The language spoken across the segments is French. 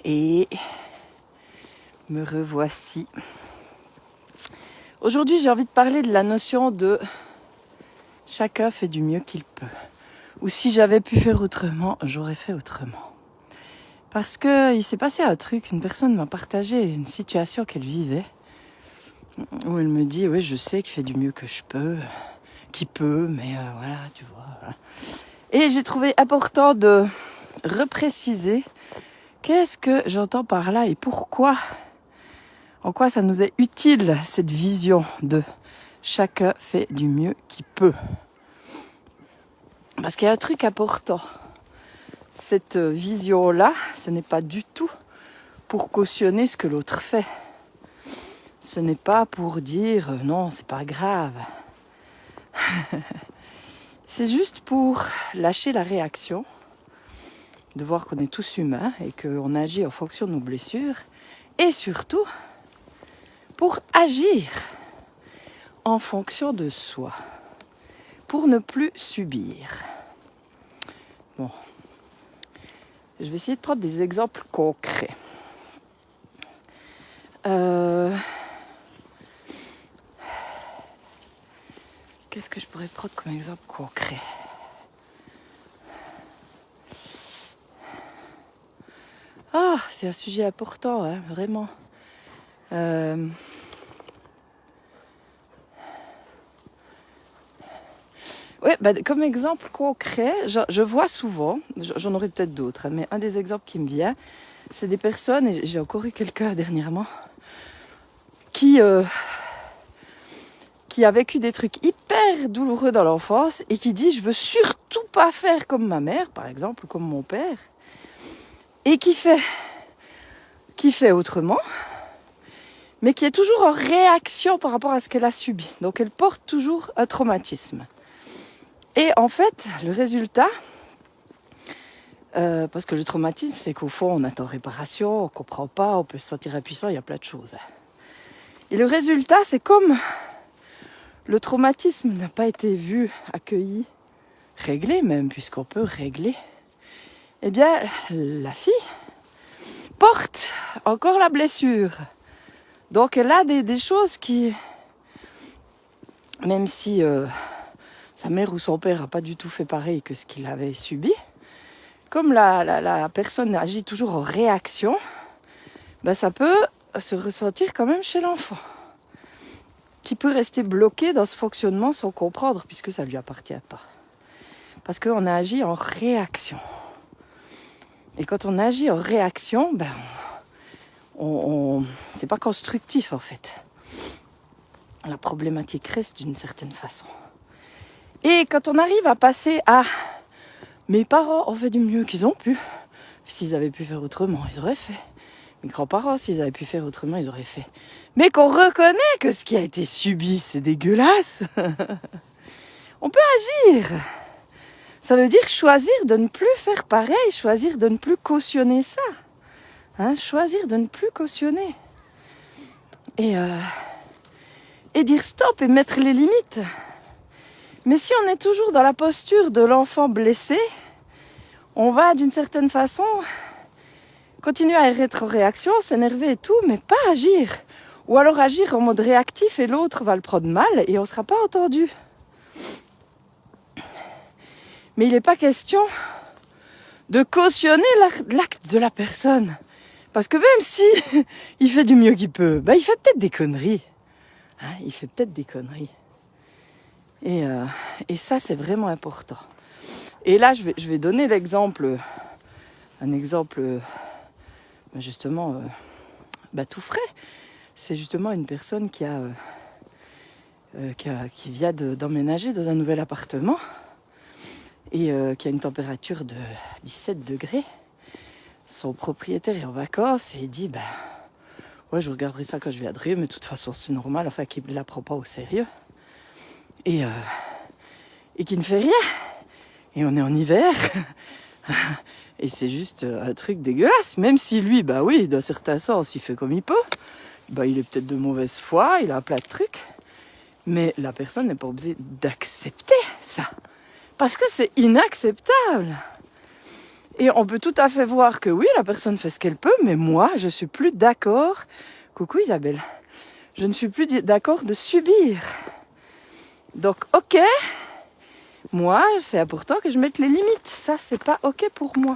Et me revoici. Aujourd'hui, j'ai envie de parler de la notion de chacun fait du mieux qu'il peut. Ou si j'avais pu faire autrement, j'aurais fait autrement. Parce qu'il s'est passé un truc, une personne m'a partagé une situation qu'elle vivait, où elle me dit, oui, je sais qu'il fait du mieux que je peux, qu'il peut, mais voilà, tu vois. Voilà. Et j'ai trouvé important de repréciser qu'est-ce que j'entends par là et pourquoi, en quoi ça nous est utile, cette vision de chacun fait du mieux qu'il peut. Parce qu'il y a un truc important. Cette vision-là, ce n'est pas du tout pour cautionner ce que l'autre fait. Ce n'est pas pour dire non, c'est pas grave. C'est juste pour lâcher la réaction, de voir qu'on est tous humains et qu'on agit en fonction de nos blessures, et surtout pour agir en fonction de soi, pour ne plus subir. Bon, je vais essayer de prendre des exemples concrets. Qu'est-ce que je pourrais prendre comme exemple concret ? Ah, c'est un sujet important, hein, vraiment. Ouais, comme exemple concret, je vois souvent, j'en aurai peut-être d'autres, hein, mais un des exemples qui me vient, c'est des personnes, et j'ai encore eu quelqu'un dernièrement, qui a vécu des trucs hyper douloureux dans l'enfance et qui dit « je veux surtout pas faire comme ma mère, par exemple, ou comme mon père », et qui fait autrement, mais qui est toujours en réaction par rapport à ce qu'elle a subi. Donc elle porte toujours un traumatisme. Et en fait, le résultat, parce que le traumatisme, c'est qu'au fond, on attend réparation, on ne comprend pas, on peut se sentir impuissant, il y a plein de choses. Et le résultat, c'est comme le traumatisme n'a pas été vu, accueilli, réglé même, puisqu'on peut régler, eh bien, la fille porte encore la blessure. Donc elle a des choses qui, même si sa mère ou son père n'a pas du tout fait pareil que ce qu'il avait subi, comme la personne agit toujours en réaction, ça peut se ressentir quand même chez l'enfant, qui peut rester bloqué dans ce fonctionnement sans comprendre, puisque ça ne lui appartient pas. Parce qu'on a agi en réaction. Et quand on agit en réaction, c'est pas constructif en fait. La problématique reste d'une certaine façon. Et quand on arrive à passer à mes parents ont fait du mieux qu'ils ont pu, s'ils avaient pu faire autrement, ils auraient fait. Mes grands-parents, s'ils avaient pu faire autrement, ils auraient fait. Mais qu'on reconnaît que ce qui a été subi, c'est dégueulasse. On peut agir. Ça veut dire choisir de ne plus faire pareil, choisir de ne plus cautionner ça. Choisir de ne plus cautionner. Et dire stop et mettre les limites. Mais si on est toujours dans la posture de l'enfant blessé, on va d'une certaine façon continuer à être en réaction, s'énerver et tout, mais pas agir. Ou alors agir en mode réactif et l'autre va le prendre mal et on ne sera pas entendu. Mais il n'est pas question de cautionner l'acte de la personne. Parce que même si il fait du mieux qu'il peut, il fait peut-être des conneries. Il fait peut-être des conneries. Et ça, c'est vraiment important. Et là, je vais donner l'exemple, un exemple justement tout frais. C'est justement une personne qui vient d'emménager dans un nouvel appartement et qui a une température de 17 degrés. Son propriétaire est en vacances et il dit ouais, je regarderai ça quand je viendrai, mais de toute façon c'est normal, enfin qu'il ne la prend pas au sérieux. Et qui ne fait rien. Et on est en hiver. Et c'est juste un truc dégueulasse. Même si lui, oui, dans certains sens, il fait comme il peut. Il est peut-être de mauvaise foi, il a plein de trucs. Mais la personne n'est pas obligée d'accepter ça. Parce que c'est inacceptable. Et on peut tout à fait voir que oui, la personne fait ce qu'elle peut, mais moi, je suis plus d'accord. Coucou Isabelle. Je ne suis plus d'accord de subir. Donc, ok, moi, c'est important que je mette les limites. Ça, c'est pas ok pour moi.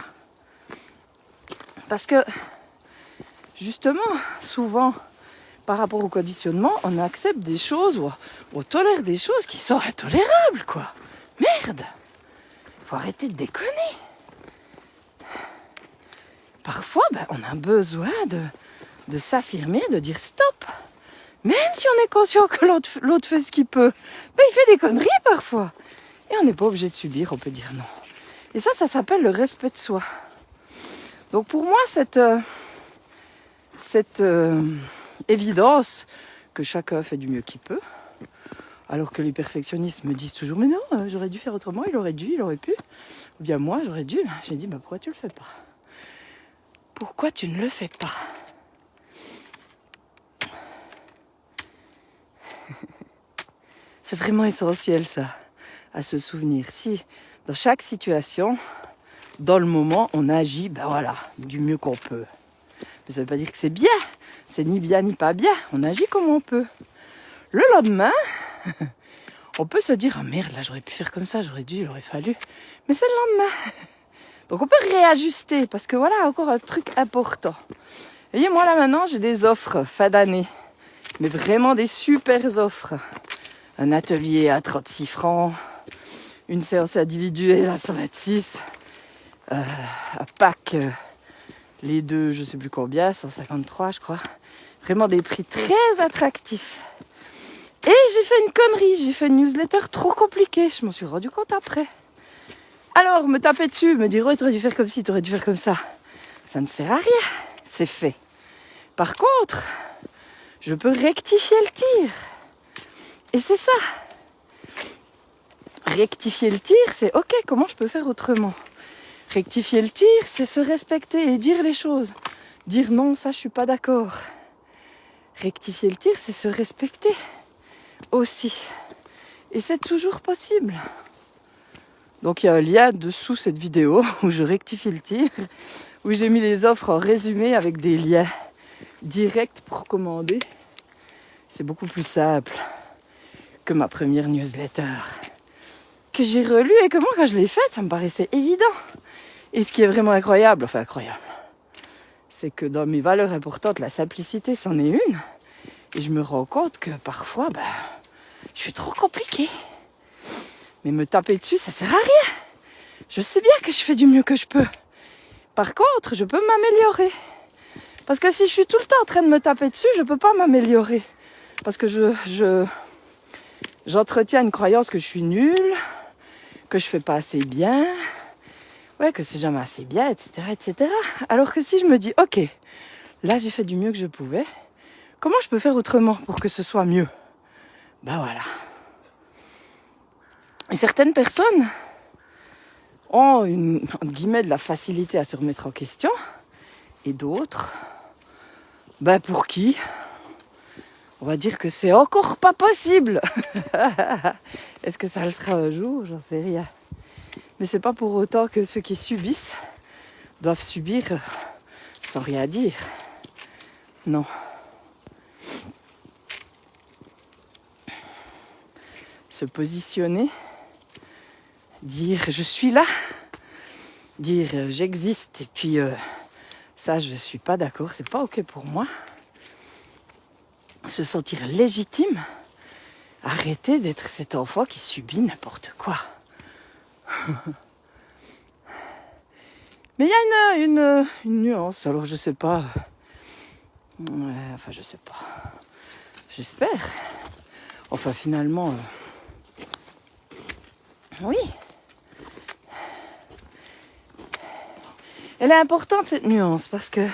Parce que, justement, souvent, par rapport au conditionnement, on accepte des choses ou on tolère des choses qui sont intolérables, quoi. Merde! Faut arrêter de déconner. Parfois, on a besoin de s'affirmer, de dire stop. Même si on est conscient que l'autre fait ce qu'il peut, il fait des conneries parfois. Et on n'est pas obligé de subir, on peut dire non. Et ça s'appelle le respect de soi. Donc pour moi, cette évidence que chacun fait du mieux qu'il peut, alors que les perfectionnistes me disent toujours « Mais non, j'aurais dû faire autrement, il aurait dû, il aurait pu. » Ou bien moi, j'aurais dû. J'ai dit « Pourquoi tu le fais pas ? Pourquoi tu ne le fais pas ?» C'est vraiment essentiel ça, à se souvenir. Si dans chaque situation, dans le moment, on agit, du mieux qu'on peut. Mais ça ne veut pas dire que c'est bien. C'est ni bien ni pas bien. On agit comme on peut. Le lendemain, on peut se dire « Ah merde, là j'aurais pu faire comme ça, j'aurais dû, il aurait fallu. » Mais c'est le lendemain. Donc on peut réajuster parce que voilà, encore un truc important. Vous voyez, moi là maintenant, j'ai des offres fin d'année. Mais vraiment des super offres. Un atelier à 36 francs. Une séance individuelle à 126. Un pack, les deux, je sais plus combien, 153 je crois. Vraiment des prix très attractifs. Et j'ai fait une connerie, j'ai fait une newsletter trop compliquée. Je m'en suis rendu compte après. Alors, me taper dessus, me dire « Oh, tu aurais dû faire comme ci, tu aurais dû faire comme ça. » Ça ne sert à rien, c'est fait. Par contre, je peux rectifier le tir. Et c'est ça. Rectifier le tir, c'est « Ok, comment je peux faire autrement ?» Rectifier le tir, c'est se respecter et dire les choses. Dire « Non, ça, je suis pas d'accord. » Rectifier le tir, c'est se respecter aussi. Et c'est toujours possible. Donc il y a un lien dessous cette vidéo où je rectifie le tir, où j'ai mis les offres en résumé avec des liens directs pour commander. C'est beaucoup plus simple que ma première newsletter que j'ai relue et que moi quand je l'ai faite, ça me paraissait évident. Et ce qui est vraiment incroyable, c'est que dans mes valeurs importantes, la simplicité c'en est une. Et je me rends compte que parfois, je suis trop compliquée. Mais me taper dessus, ça sert à rien. Je sais bien que je fais du mieux que je peux. Par contre, je peux m'améliorer. Parce que si je suis tout le temps en train de me taper dessus, je ne peux pas m'améliorer. Parce que j'entretiens une croyance que je suis nulle, que je ne fais pas assez bien, que c'est jamais assez bien, etc., etc. Alors que si je me dis, ok, là j'ai fait du mieux que je pouvais, comment je peux faire autrement pour que ce soit mieux ? Voilà. Et certaines personnes ont entre guillemets de la facilité à se remettre en question. Et d'autres, pour qui on va dire que c'est encore pas possible. Est-ce que ça le sera un jour ? J'en sais rien. Mais c'est pas pour autant que ceux qui subissent doivent subir sans rien dire. Non. Se positionner, dire je suis là, dire j'existe et puis ça je suis pas d'accord, c'est pas ok pour moi. Se sentir légitime, arrêter d'être cet enfant qui subit n'importe quoi. Mais il y a une nuance, alors je sais pas. Je sais pas. J'espère. Enfin finalement, oui. Elle est importante cette nuance parce que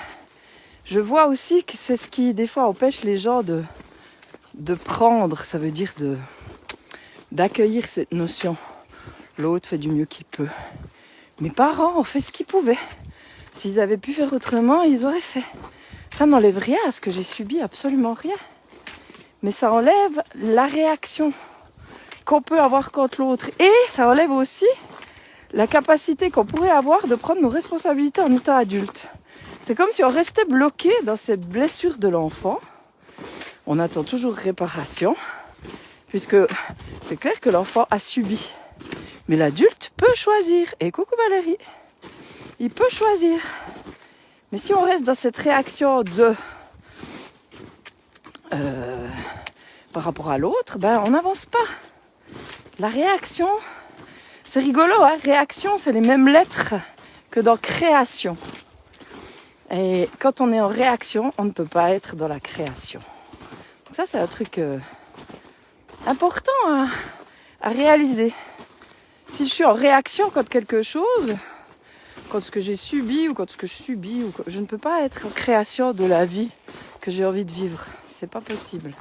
je vois aussi que c'est ce qui des fois empêche les gens de prendre, ça veut dire d'accueillir cette notion. L'autre fait du mieux qu'il peut. Mes parents ont fait ce qu'ils pouvaient. S'ils avaient pu faire autrement, ils auraient fait. Ça n'enlève rien à ce que j'ai subi, absolument rien. Mais ça enlève la réaction qu'on peut avoir contre l'autre. Et ça enlève aussi la capacité qu'on pourrait avoir de prendre nos responsabilités en étant adulte. C'est comme si on restait bloqué dans ces blessures de l'enfant. On attend toujours réparation, puisque c'est clair que l'enfant a subi. Mais l'adulte peut choisir. Et coucou Valérie, il peut choisir. Mais si on reste dans cette réaction de par rapport à l'autre, ben on n'avance pas. La réaction, c'est rigolo, hein, réaction, c'est les mêmes lettres que dans création. Et quand on est en réaction, on ne peut pas être dans la création. Donc ça, c'est un truc important à réaliser. Si je suis en réaction contre quelque chose, contre ce que j'ai subi ou contre ce que je subis, je ne peux pas être en création de la vie que j'ai envie de vivre. C'est pas possible.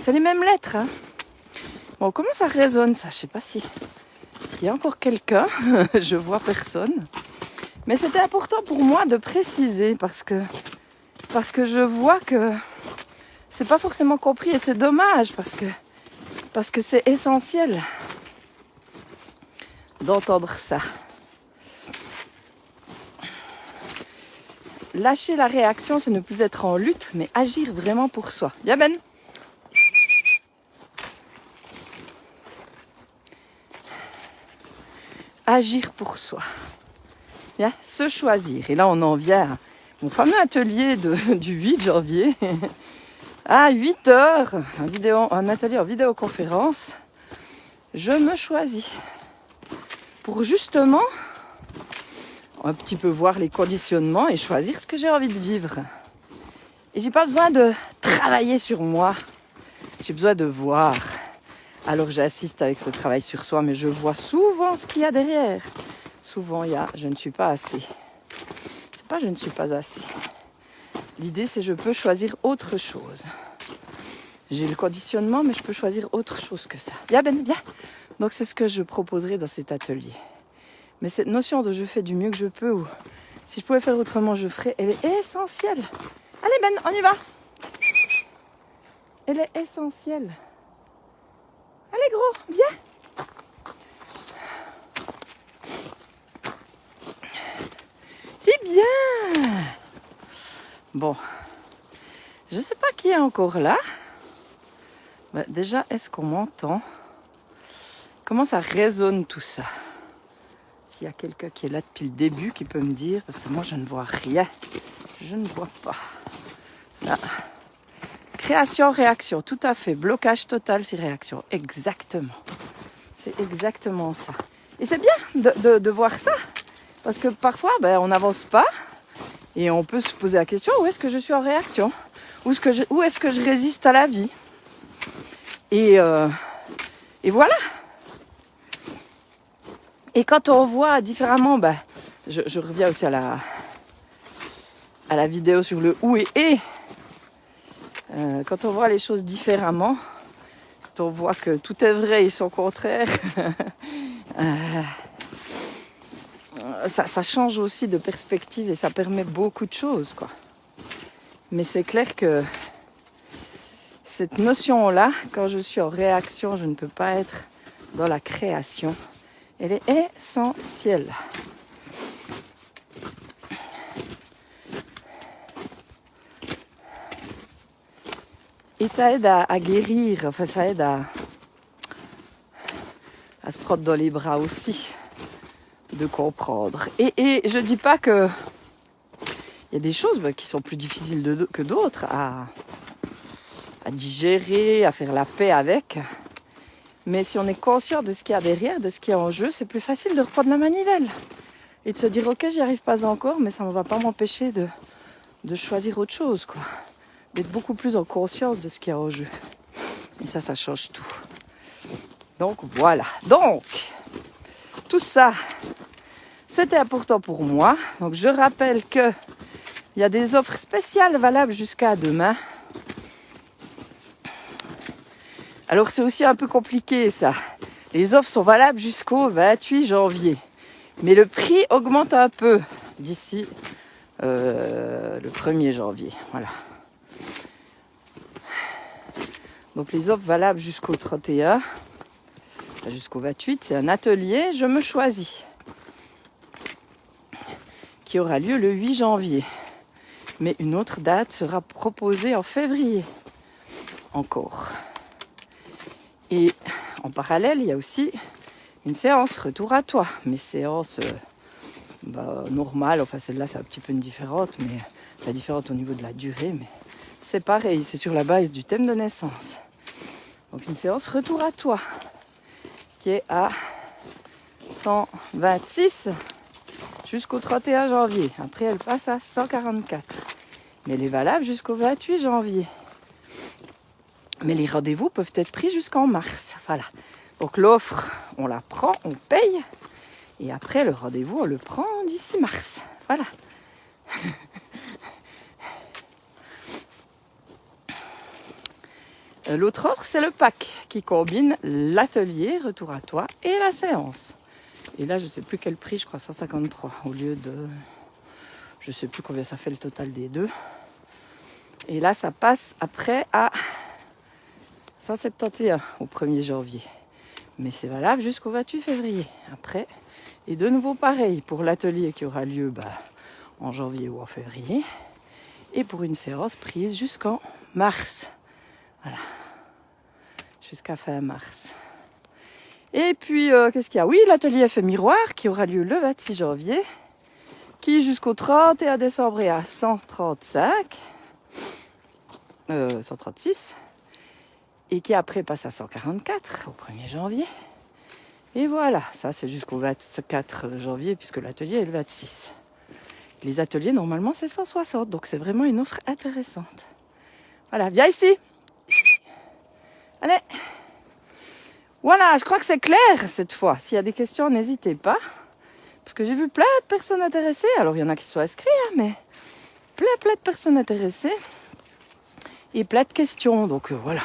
C'est les mêmes lettres, hein. Bon, comment ça résonne ça? Je sais pas s'il y a encore quelqu'un. Je vois personne. Mais c'était important pour moi de préciser parce que je vois que c'est pas forcément compris et c'est dommage parce que c'est essentiel d'entendre ça. Lâcher la réaction, c'est ne plus être en lutte, mais agir vraiment pour soi. Viens Ben. Agir pour soi. Bien, se choisir. Et là, on en vient à mon fameux atelier du 8 janvier. À 8 heures, un atelier en vidéoconférence. Je me choisis. Pour justement un petit peu voir les conditionnements et choisir ce que j'ai envie de vivre. Et j'ai pas besoin de travailler sur moi. J'ai besoin de voir. Alors j'assiste avec ce travail sur soi, mais je vois souvent ce qu'il y a derrière. Souvent il y a « je ne suis pas assez ». C'est pas « je ne suis pas assez ». L'idée c'est « je peux choisir autre chose ». J'ai le conditionnement, mais je peux choisir autre chose que ça. Viens Ben, viens. Donc c'est ce que je proposerai dans cet atelier. Mais cette notion de « je fais du mieux que je peux » ou « si je pouvais faire autrement, je ferais », elle est essentielle. Allez Ben, on y va. Elle est essentielle. Allez gros, viens. C'est bien. Bon, je ne sais pas qui est encore là. Bah, déjà, est-ce qu'on m'entend? Comment ça résonne tout ça? Il y a quelqu'un qui est là depuis le début qui peut me dire, parce que moi je ne vois rien. Je ne vois pas. Là. Création, réaction, tout à fait. Blocage total, c'est réaction. Exactement. C'est exactement ça. Et c'est bien de voir ça. Parce que parfois, on n'avance pas. Et on peut se poser la question, où est-ce que je suis en réaction? Où est-ce que je résiste à la vie? Et voilà. Et quand on voit différemment, je reviens aussi à la vidéo sur le où et. Quand on voit les choses différemment, quand on voit que tout est vrai et son contraire, ça change aussi de perspective et ça permet beaucoup de choses, quoi. Mais c'est clair que cette notion-là, quand je suis en réaction, je ne peux pas être dans la création. Elle est essentielle. Et ça aide à guérir, enfin ça aide à se prendre dans les bras aussi, de comprendre. Et je dis pas que il y a des choses qui sont plus difficiles que d'autres à digérer, à faire la paix avec. Mais si on est conscient de ce qu'il y a derrière, de ce qui est en jeu, c'est plus facile de reprendre la manivelle. Et de se dire, ok, j'y arrive pas encore, mais ça ne va pas m'empêcher de choisir autre chose, quoi. D'être beaucoup plus en conscience de ce qu'il y a en jeu. Et ça change tout. Donc voilà. Donc, tout ça, c'était important pour moi. Donc je rappelle qu'il y a des offres spéciales valables jusqu'à demain. Alors c'est aussi un peu compliqué ça. Les offres sont valables jusqu'au 28 janvier. Mais le prix augmente un peu d'ici le 1er janvier. Voilà. Donc les offres valables jusqu'au 31. jusqu'au 28, c'est un atelier Je me choisis qui aura lieu le 8 janvier. Mais une autre date sera proposée en février encore. Et en parallèle, il y a aussi une séance Retour à toi. Mes séances normales, enfin celle-là c'est un petit peu une différente, mais la différente au niveau de la durée, mais c'est pareil, c'est sur la base du thème de naissance. Donc une séance Retour à toi qui est à 126 jusqu'au 31 janvier. Après elle passe à 144. Mais elle est valable jusqu'au 28 janvier. Mais les rendez-vous peuvent être pris jusqu'en mars. Voilà. Donc l'offre, on la prend, on paye. Et après, le rendez-vous, on le prend d'ici mars. Voilà. L'autre offre, c'est le pack qui combine l'atelier, Retour à toi, et la séance. Et là, je ne sais plus quel prix, je crois 153 au lieu de... Je ne sais plus combien ça fait le total des deux. Et là, ça passe après à 171 au 1er janvier. Mais c'est valable jusqu'au 28 février. Après, et de nouveau pareil pour l'atelier qui aura lieu en janvier ou en février. Et pour une séance prise jusqu'en mars. Voilà. Jusqu'à fin mars. Et puis, qu'est-ce qu'il y a? Oui, l'atelier Effet Miroir qui aura lieu le 26 janvier. Qui jusqu'au 31 décembre est à 136. Et qui après passe à 144 au 1er janvier. Et voilà, ça c'est jusqu'au 24 janvier puisque l'atelier est le 26. Les ateliers normalement c'est 160, donc c'est vraiment une offre intéressante. Voilà, viens ici. Allez. Voilà, je crois que c'est clair cette fois. S'il y a des questions, n'hésitez pas. Parce que j'ai vu plein de personnes intéressées. Alors il y en a qui sont inscrits, mais plein de personnes intéressées. Et plein de questions, donc voilà.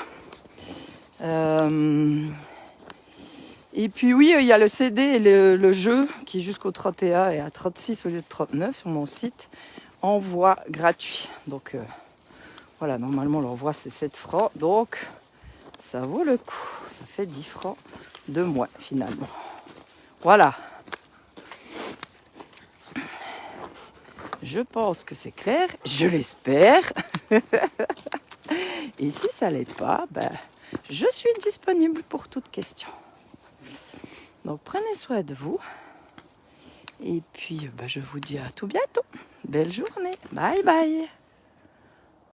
Et puis oui, il y a le CD et le jeu qui jusqu'au 31 est à 36 au lieu de 39 sur mon site. Envoi gratuit. Donc voilà, normalement l'envoi c'est 7 francs. Donc ça vaut le coup. Ça fait 10 francs de moins finalement. Voilà. Je pense que c'est clair. Je l'espère. Et si ça l'est pas, je suis disponible pour toute question. Donc prenez soin de vous. Et puis je vous dis à tout bientôt. Belle journée. Bye bye.